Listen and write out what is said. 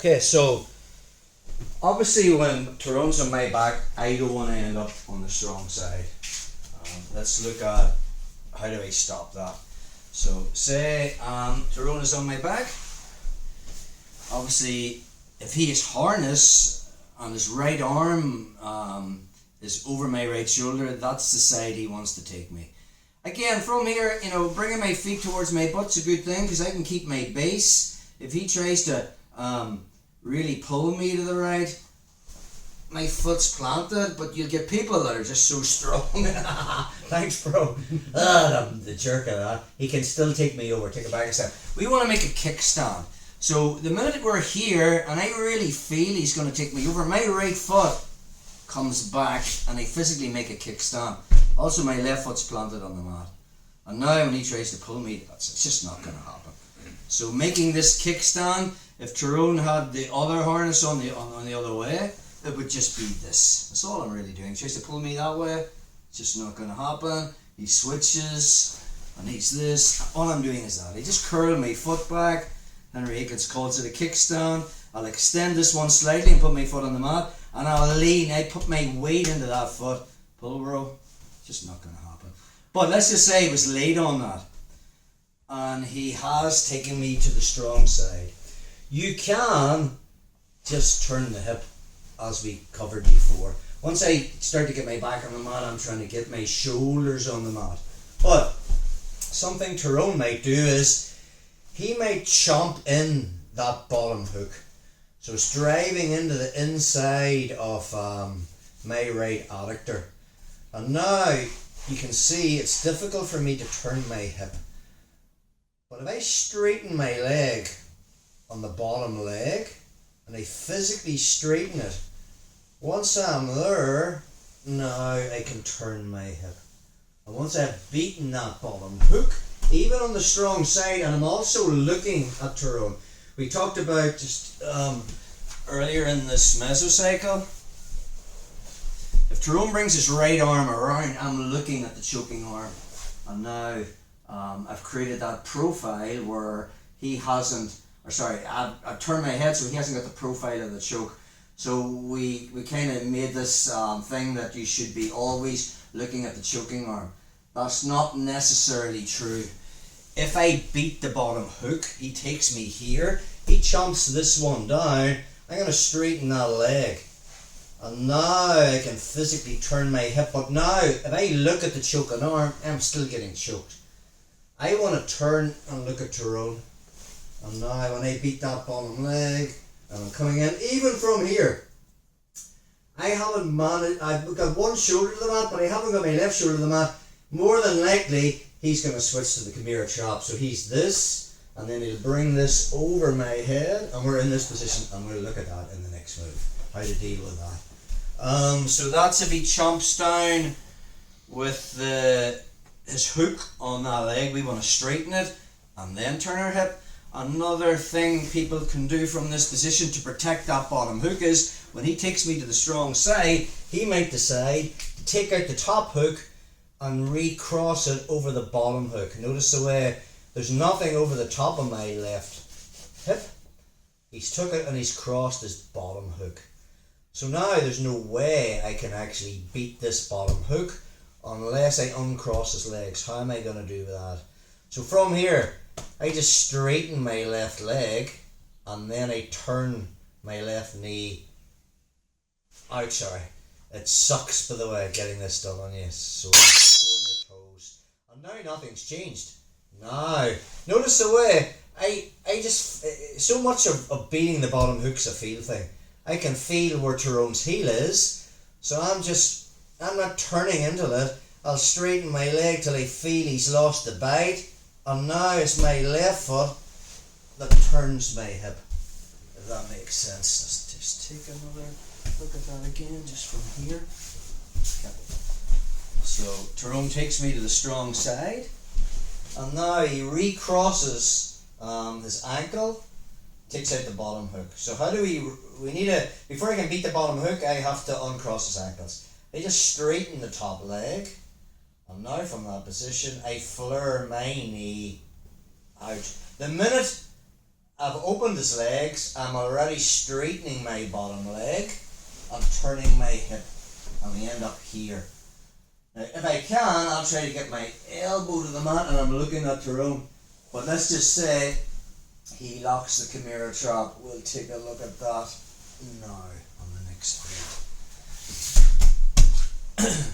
Okay, so obviously when Tyrone's on my back, I don't want to end up on the strong side. Let's look at how do I stop that. So say Tyrone is on my back. Obviously, if he is harnessed and his right arm is over my right shoulder, that's the side he wants to take me. Again, from here, bringing my feet towards my butt's a good thing because I can keep my base. If he tries to really pull me to the right, my foot's planted, but you'll get people that are just so strong. Thanks, bro. The jerk of that. He can still take me over, take a back step. We want to make a kickstand. So the minute we're here, and I really feel he's going to take me over, my right foot comes back, and I physically make a kickstand. Also, my left foot's planted on the mat. And now when he tries to pull me, it's just not going to happen. So making this kickstand, if Tyrone had the other harness on the other way, it would just be this. That's all I'm really doing. He tries to pull me that way, it's just not going to happen. He switches, and he's this. All I'm doing is that. I just curl my foot back. Henry Akin calls it a kickstand. I'll extend this one slightly and put my foot on the mat, and I'll lean. I put my weight into that foot. Pull, bro. Just not going to happen. But let's just say he was laid on that, and he has taken me to the strong side. You can just turn the hip, as we covered before. Once I start to get my back on the mat, I'm trying to get my shoulders on the mat. But something Tyrone might do is he might chomp in that bottom hook. So it's driving into the inside of my right adductor. And now you can see it's difficult for me to turn my hip. But if I straighten my leg on the bottom leg, and I physically straighten it, once I'm there, now I can turn my hip. And once I've beaten that bottom hook, even on the strong side, and I'm also looking at Tyrone. We talked about just earlier in this mesocycle, if Tyrone brings his right arm around, I'm looking at the choking arm. And now I've created that profile where he hasn't, I've turned my head so he hasn't got the profile of the choke. So we kind of made this thing that you should be always looking at the choking arm. That's not necessarily true. If I beat the bottom hook, he takes me here, he chomps this one down, I'm going to straighten that leg. And now I can physically turn my hip, but now if I look at the choking arm, I'm still getting choked. I want to turn and look at Tyrone. And now when I beat that bottom leg, and I'm coming in, even from here, I haven't managed, I've got one shoulder to the mat, but I haven't got my left shoulder to the mat. More than likely, he's going to switch to the Chimera chop. So he's this, and then he'll bring this over my head, and we're in this position, and we'll look at that in the next move, how to deal with that. So that's if he chomps down with his hook on that leg. We want to straighten it, and then turn our hip. Another thing people can do from this position to protect that bottom hook is when he takes me to the strong side, he might decide to take out the top hook and recross it over the bottom hook. Notice the way there's nothing over the top of my left hip. He's took it and he's crossed his bottom hook. So now there's no way I can actually beat this bottom hook unless I uncross his legs. How am I going to do that? So from here, I just straighten my left leg, and then I turn my left knee out. Sorry, it sucks, by the way, getting this done on you. So showing your toes, and now nothing's changed. Now notice the way I just so much of beating the bottom hook's a feel thing. I can feel where Tyrone's heel is, so I'm not turning into it. I'll straighten my leg till I feel he's lost the bite. And now it's my left foot that turns my hip, if that makes sense. Let's just take another look at that again, just from here. Okay. So Tyrone takes me to the strong side, and now he recrosses his ankle, takes out the bottom hook. So how do we need to, before I can beat the bottom hook, I have to uncross his ankles. I just straighten the top leg. And now from that position, I flare my knee out. The minute I've opened his legs. I'm already straightening my bottom leg and turning my hip, and we end up here. Now, if I can, I'll try to get my elbow to the mat, and I'm looking at Tyrone. But let's just say he locks the Chimera trap. We'll take a look at that now on the next video.